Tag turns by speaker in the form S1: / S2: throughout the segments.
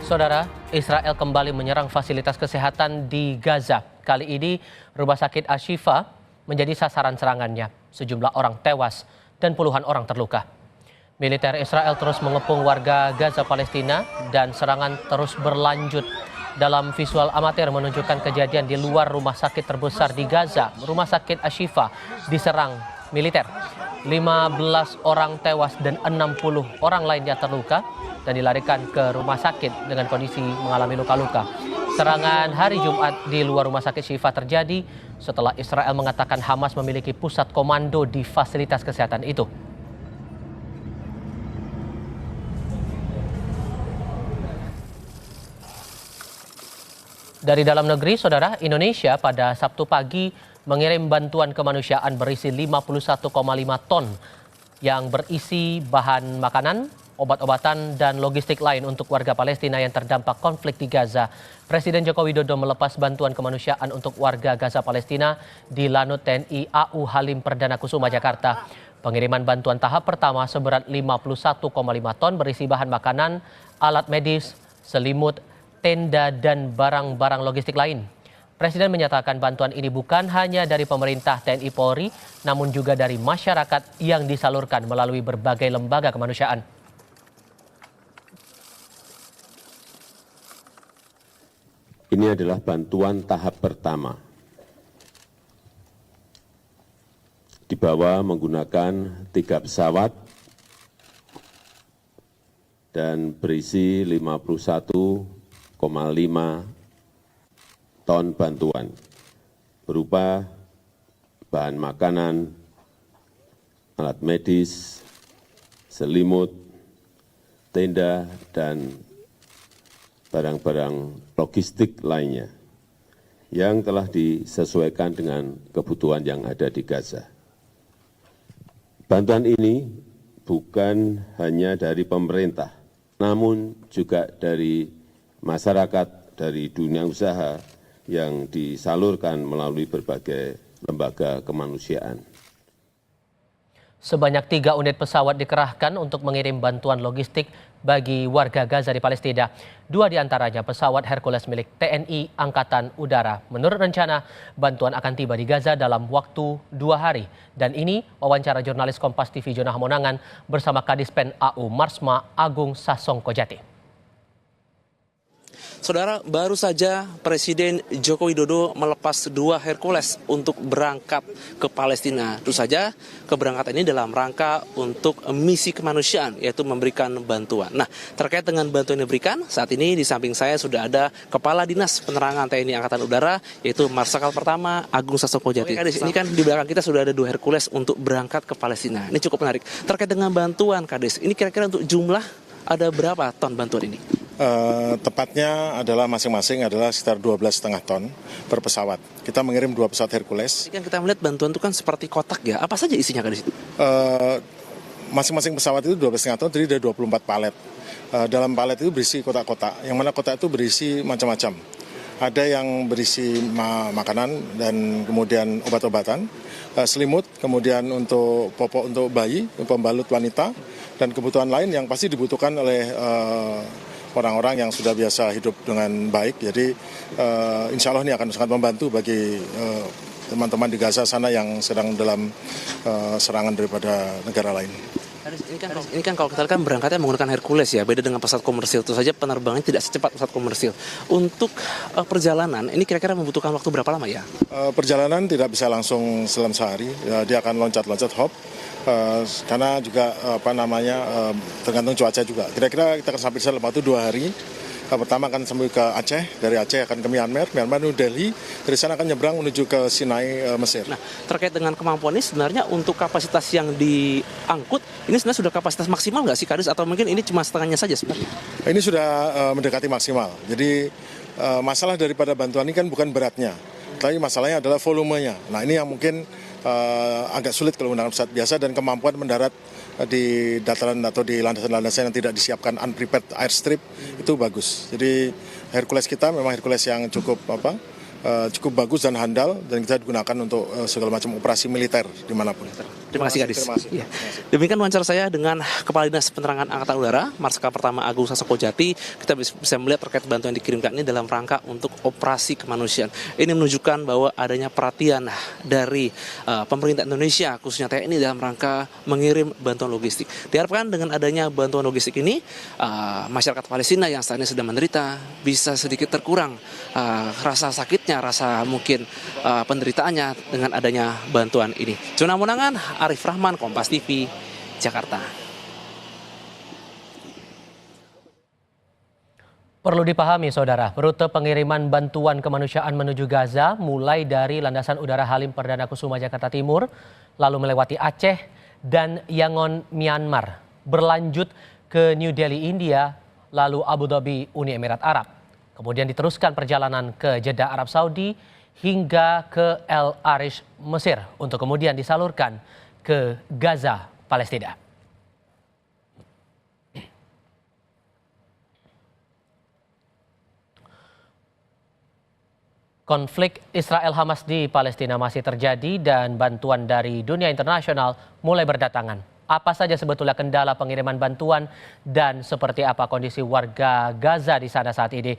S1: Saudara, Israel kembali menyerang fasilitas kesehatan di Gaza. Kali ini, Rumah Sakit Ashifa menjadi sasaran serangannya. Sejumlah orang tewas dan puluhan orang terluka. Militer Israel terus mengepung warga Gaza Palestina dan serangan terus berlanjut. Dalam visual amatir menunjukkan kejadian di luar rumah sakit terbesar di Gaza, Rumah Sakit Ashifa diserang militer. 15 orang tewas dan 60 orang lainnya terluka dan dilarikan ke rumah sakit dengan kondisi mengalami luka-luka. Serangan hari Jumat di luar rumah sakit Shifa terjadi setelah Israel mengatakan Hamas memiliki pusat komando di fasilitas kesehatan itu. Dari dalam negeri, Saudara, Indonesia pada Sabtu pagi mengirim bantuan kemanusiaan berisi 51,5 ton yang berisi bahan makanan, obat-obatan, dan logistik lain untuk warga Palestina yang terdampak konflik di Gaza. Presiden Joko Widodo melepas bantuan kemanusiaan untuk warga Gaza Palestina di Lanut TNI AU Halim Perdana Kusuma, Jakarta. Pengiriman bantuan tahap pertama seberat 51,5 ton berisi bahan makanan, alat medis, selimut, tenda, dan barang-barang logistik lain. Presiden menyatakan bantuan ini bukan hanya dari pemerintah TNI Polri, namun juga dari masyarakat yang disalurkan melalui berbagai lembaga kemanusiaan.
S2: Ini adalah bantuan tahap pertama. Dibawa menggunakan 3 pesawat dan berisi 51,5 ton bantuan berupa bahan makanan, alat medis, selimut, tenda, dan barang-barang logistik lainnya yang telah disesuaikan dengan kebutuhan yang ada di Gaza. Bantuan ini bukan hanya dari pemerintah, namun juga dari masyarakat, dari dunia usaha yang disalurkan melalui berbagai lembaga kemanusiaan.
S1: Sebanyak 3 unit pesawat dikerahkan untuk mengirim bantuan logistik bagi warga Gaza di Palestina. 2 diantaranya pesawat Hercules milik TNI Angkatan Udara. Menurut rencana, bantuan akan tiba di Gaza dalam waktu 2 hari. Dan ini wawancara jurnalis Kompas TV Jona Hamonangan bersama Kadispen AU Marsma Agung Sasongkojati.
S3: Saudara, baru saja Presiden Joko Widodo melepas 2 Hercules untuk berangkat ke Palestina. Tentu saja keberangkatan ini dalam rangka untuk misi kemanusiaan, yaitu memberikan bantuan. Nah, terkait dengan bantuan yang diberikan, saat ini di samping saya sudah ada Kepala Dinas Penerangan TNI Angkatan Udara, yaitu Marsikal Pertama Agung Sasongkojati. Ini kan di belakang kita sudah ada 2 Hercules untuk berangkat ke Palestina. Ini cukup menarik. Terkait dengan bantuan, Kades, ini kira-kira untuk jumlah ada berapa ton bantuan ini?
S4: Tepatnya adalah masing-masing adalah sekitar 12,5 ton per pesawat. Kita mengirim 2 pesawat Hercules.
S3: Ini kan kita melihat bantuan itu kan seperti kotak ya. Apa saja isinya kan di situ?
S4: Masing-masing pesawat itu 12,5 ton, terdiri dari 24 palet. Dalam palet itu berisi kotak-kotak. Yang mana kotak itu berisi macam-macam. Ada yang berisi makanan dan kemudian obat-obatan, selimut, kemudian untuk popok untuk bayi, pembalut wanita, dan kebutuhan lain yang pasti dibutuhkan oleh orang-orang yang sudah biasa hidup dengan baik. Jadi insya Allah ini akan sangat membantu bagi teman-teman di Gaza sana yang sedang dalam serangan daripada negara lain.
S3: Ini kan kalau kita lihat kan berangkatnya menggunakan Hercules ya, beda dengan pesawat komersil. Tentu saja penerbangannya tidak secepat pesawat komersil. Untuk perjalanan, ini kira-kira membutuhkan waktu berapa lama ya?
S4: Perjalanan tidak bisa langsung dalam sehari, dia akan loncat-loncat hop. Karena juga tergantung cuaca juga. Kira-kira kita akan sampai di sana dalam waktu 2 hari. Pertama akan sampai ke Aceh, dari Aceh akan ke Myanmar menuju Delhi, dari sana akan nyebrang menuju ke Sinai, Mesir.
S3: Nah, terkait dengan kemampuan ini sebenarnya untuk kapasitas yang diangkut, ini sebenarnya sudah kapasitas maksimal nggak sih, Kadis? Atau mungkin ini cuma setengahnya saja sebenarnya?
S4: Ini sudah mendekati maksimal. Jadi masalah daripada bantuan ini kan bukan beratnya, tapi masalahnya adalah volumenya. Nah, ini yang mungkin agak sulit kalau menggunakan pesawat biasa dan kemampuan mendarat di dataran atau di landasan-landasan yang tidak disiapkan unprepared airstrip itu bagus. Jadi Hercules kita memang Hercules yang cukup bagus dan handal dan kita digunakan untuk segala macam operasi militer dimanapun.
S3: Terima kasih, Gadis.
S4: Terima kasih.
S3: Ya. Demikian wawancara saya dengan Kepala Dinas Penerangan Angkatan Udara, Marsikal Pertama Agung Sasoko Jati. Kita bisa melihat terkait bantuan yang dikirimkan ini dalam rangka untuk operasi kemanusiaan. Ini menunjukkan bahwa adanya perhatian dari pemerintah Indonesia, khususnya TNI, dalam rangka mengirim bantuan logistik. Diharapkan dengan adanya bantuan logistik ini, masyarakat Palestina yang saat ini sedang menderita bisa sedikit terkurang rasa sakitnya, rasa mungkin penderitaannya dengan adanya bantuan ini. Zona Munangan, Arif Rahman, Kompas TV, Jakarta.
S1: Perlu dipahami, saudara, rute pengiriman bantuan kemanusiaan menuju Gaza mulai dari Landasan Udara Halim Perdana Kusuma Jakarta Timur, lalu melewati Aceh dan Yangon, Myanmar, berlanjut ke New Delhi, India, lalu Abu Dhabi, Uni Emirat Arab. Kemudian diteruskan perjalanan ke Jeddah, Arab Saudi, hingga ke El Arish, Mesir, untuk kemudian disalurkan ke Gaza, Palestina. Konflik Israel-Hamas di Palestina masih terjadi dan bantuan dari dunia internasional mulai berdatangan. Apa saja sebetulnya kendala pengiriman bantuan dan seperti apa kondisi warga Gaza di sana saat ini?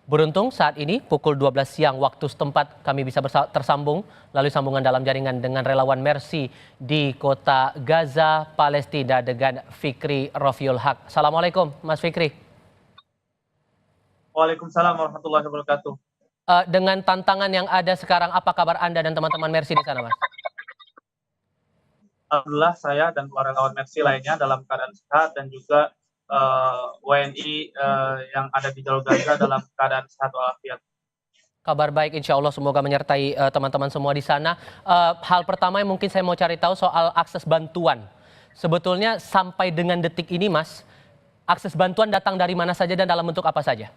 S1: Beruntung saat ini pukul 12 siang waktu setempat kami bisa tersambung melalui sambungan dalam jaringan dengan relawan Mercy di kota Gaza, Palestina dengan Fikri Rofiul Haq. Assalamualaikum Mas Fikri.
S5: Waalaikumsalam warahmatullahi wabarakatuh.
S1: Dengan tantangan yang ada sekarang, apa kabar Anda dan teman-teman Mercy di sana, Mas?
S5: Alhamdulillah saya dan relawan Mercy lainnya dalam keadaan sehat dan juga WNI yang ada di jalur Gaza dalam keadaan sehat walafiat.
S1: Kabar baik, insya Allah semoga menyertai teman-teman semua di sana. Hal pertama yang mungkin saya mau cari tahu soal akses bantuan. Sebetulnya sampai dengan detik ini, Mas, akses bantuan datang dari mana saja dan dalam bentuk apa saja?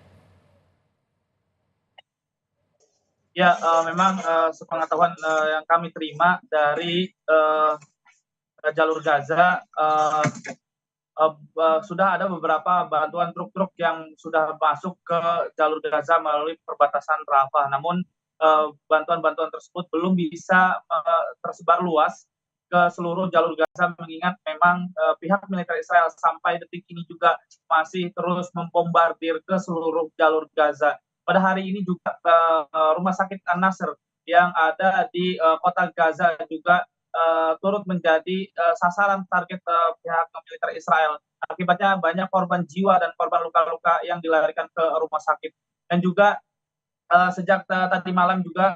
S5: Ya, memang sepengetahuan yang kami terima dari jalur Gaza, sudah ada beberapa bantuan truk-truk yang sudah masuk ke jalur Gaza melalui perbatasan Rafah. Namun bantuan-bantuan tersebut belum bisa tersebar luas ke seluruh jalur Gaza, mengingat memang pihak militer Israel sampai detik ini juga masih terus membombardir ke seluruh jalur Gaza. Pada hari ini juga Rumah Sakit An-Nasr yang ada di kota Gaza juga turut menjadi sasaran target pihak militer Israel. Akibatnya banyak korban jiwa dan korban luka-luka yang dilarikan ke rumah sakit. Dan juga sejak tadi malam juga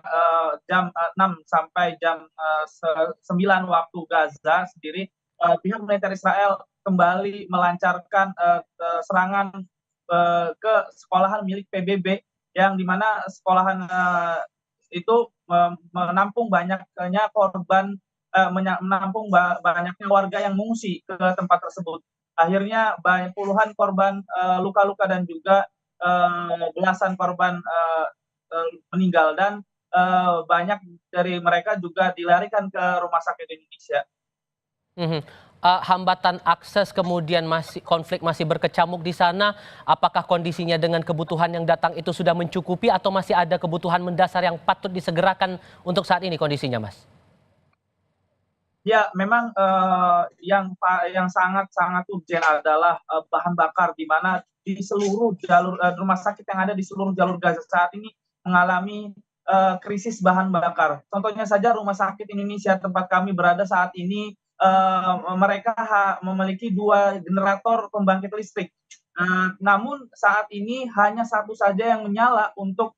S5: jam 6 sampai jam 9 waktu Gaza sendiri, pihak militer Israel kembali melancarkan serangan ke sekolahan milik PBB, yang dimana sekolahan itu menampung banyaknya korban, menampung banyaknya warga yang mengungsi ke tempat tersebut. Akhirnya puluhan korban luka-luka dan juga belasan korban meninggal, dan banyak dari mereka juga dilarikan ke rumah sakit Indonesia.
S1: Hambatan akses, kemudian konflik masih berkecamuk di sana. Apakah kondisinya dengan kebutuhan yang datang itu sudah mencukupi atau masih ada kebutuhan mendasar yang patut disegerakan untuk saat ini kondisinya, Mas?
S5: Ya, memang yang sangat urgent adalah bahan bakar, di mana di seluruh jalur rumah sakit yang ada di seluruh jalur Gaza saat ini mengalami krisis bahan bakar. Contohnya saja Rumah Sakit Indonesia tempat kami berada saat ini, mereka memiliki 2 generator pembangkit listrik. Namun saat ini hanya satu saja yang menyala untuk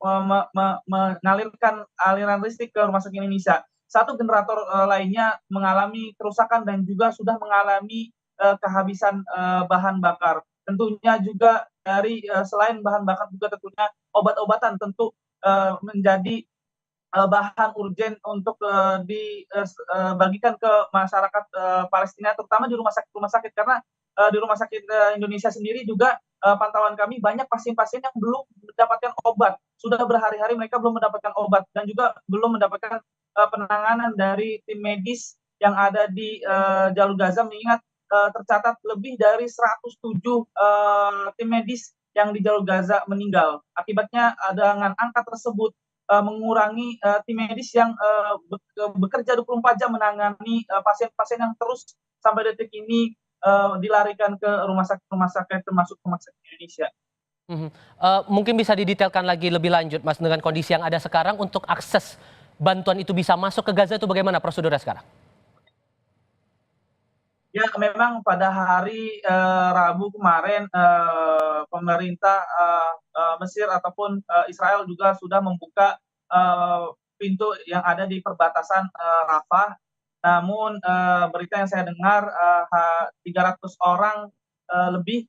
S5: mengalirkan aliran listrik ke Rumah Sakit Indonesia. Satu generator lainnya mengalami kerusakan dan juga sudah mengalami kehabisan bahan bakar. Tentunya juga dari selain bahan bakar juga tentunya obat-obatan tentu menjadi bahan urgen untuk dibagikan ke masyarakat Palestina, terutama di rumah sakit, karena di Rumah Sakit Indonesia sendiri juga pantauan kami banyak pasien-pasien yang belum mendapatkan obat. Sudah berhari-hari mereka belum mendapatkan obat dan juga belum mendapatkan penanganan dari tim medis yang ada di jalur Gaza, mengingat tercatat lebih dari 107 tim medis yang di jalur Gaza meninggal. Akibatnya dengan angka tersebut, mengurangi tim medis yang bekerja 24 jam menangani pasien-pasien yang terus sampai detik ini dilarikan ke rumah sakit termasuk rumah sakit Indonesia.
S1: Mhm. Mungkin bisa didetailkan lagi lebih lanjut, Mas, dengan kondisi yang ada sekarang untuk akses bantuan itu bisa masuk ke Gaza itu bagaimana prosedurnya sekarang?
S5: Ya, memang pada hari Rabu kemarin pemerintah Mesir ataupun Israel juga sudah membuka pintu yang ada di perbatasan Rafah. Namun berita yang saya dengar 300 orang lebih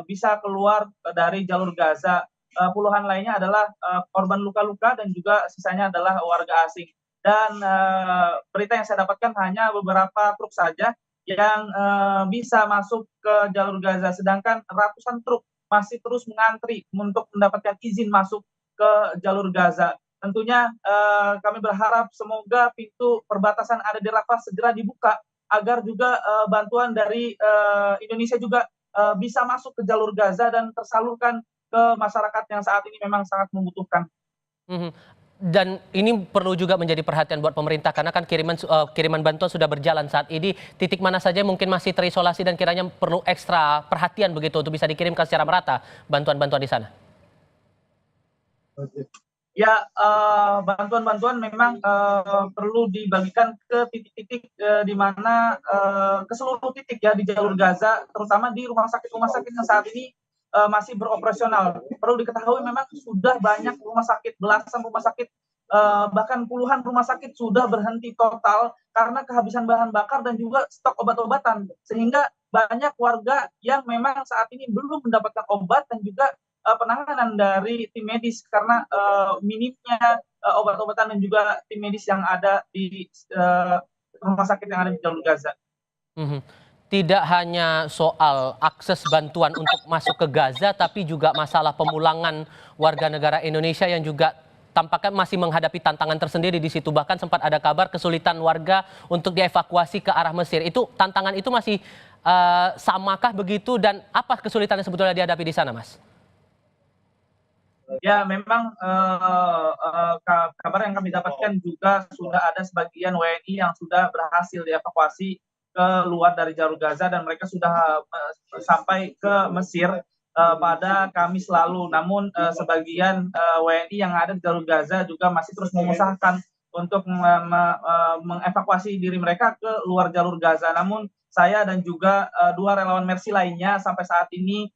S5: bisa keluar dari jalur Gaza. Puluhan lainnya adalah korban luka-luka dan juga sisanya adalah warga asing. Dan berita yang saya dapatkan hanya beberapa truk saja yang bisa masuk ke jalur Gaza, sedangkan ratusan truk masih terus mengantri untuk mendapatkan izin masuk ke jalur Gaza. Tentunya kami berharap semoga pintu perbatasan ada di Rafah segera dibuka agar juga bantuan dari Indonesia juga bisa masuk ke jalur Gaza dan tersalurkan ke masyarakat yang saat ini memang sangat membutuhkan.
S1: Mhm. Dan ini perlu juga menjadi perhatian buat pemerintah karena kan kiriman bantuan sudah berjalan saat ini. Titik mana saja mungkin masih terisolasi dan kiranya perlu ekstra perhatian begitu untuk bisa dikirimkan secara merata bantuan-bantuan di sana.
S5: Ya, bantuan-bantuan memang perlu dibagikan ke titik-titik di mana ke seluruh titik ya di jalur Gaza, terutama di rumah sakit yang saat ini masih beroperasional. Perlu diketahui memang sudah banyak rumah sakit, belasan rumah sakit, bahkan puluhan rumah sakit sudah berhenti total karena kehabisan bahan bakar dan juga stok obat-obatan. Sehingga banyak warga yang memang saat ini belum mendapatkan obat dan juga penanganan dari tim medis karena minimnya obat-obatan dan juga tim medis yang ada di rumah sakit yang ada di jalur Gaza.
S1: Mhm. Tidak hanya soal akses bantuan untuk masuk ke Gaza, tapi juga masalah pemulangan warga negara Indonesia yang juga tampaknya masih menghadapi tantangan tersendiri di situ. Bahkan sempat ada kabar kesulitan warga untuk dievakuasi ke arah Mesir. Itu tantangan itu masih samakah begitu dan apa kesulitan yang sebetulnya dihadapi di sana, Mas?
S5: Ya, memang kabar yang kami dapatkan juga sudah ada sebagian WNI yang sudah berhasil dievakuasi keluar dari jalur Gaza dan mereka sudah sampai ke Mesir pada Kamis lalu. Namun sebagian WNI yang ada di jalur Gaza juga masih terus mengusahakan untuk mengevakuasi diri mereka ke luar jalur Gaza. Namun saya dan juga dua relawan Mercy lainnya sampai saat ini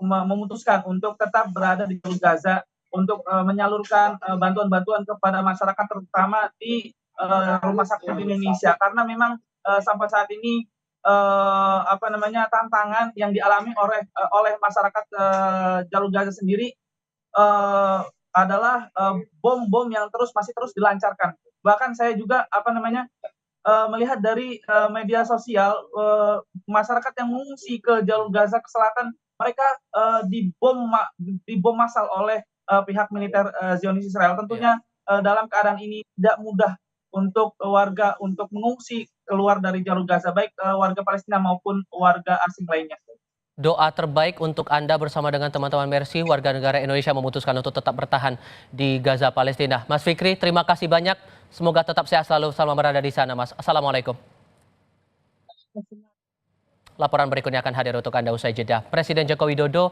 S5: memutuskan untuk tetap berada di jalur Gaza untuk menyalurkan bantuan-bantuan kepada masyarakat terutama di rumah sakit di Indonesia karena memang sampai saat ini tantangan yang dialami oleh masyarakat jalur Gaza sendiri adalah bom-bom yang masih terus dilancarkan. Bahkan saya juga melihat dari media sosial masyarakat yang mengungsi ke jalur Gaza ke selatan mereka dibom massal oleh pihak militer Zionis Israel. Tentunya dalam keadaan ini tidak mudah untuk warga untuk mengungsi keluar dari jalur Gaza baik warga Palestina maupun warga asing lainnya.
S1: Doa terbaik untuk Anda bersama dengan teman-teman Mercy, warga negara Indonesia memutuskan untuk tetap bertahan di Gaza, Palestina. Mas Fikri, terima kasih banyak. Semoga tetap sehat selalu selama berada di sana, Mas. Assalamualaikum. Laporan berikutnya akan hadir untuk Anda usai jeda. Presiden Joko Widodo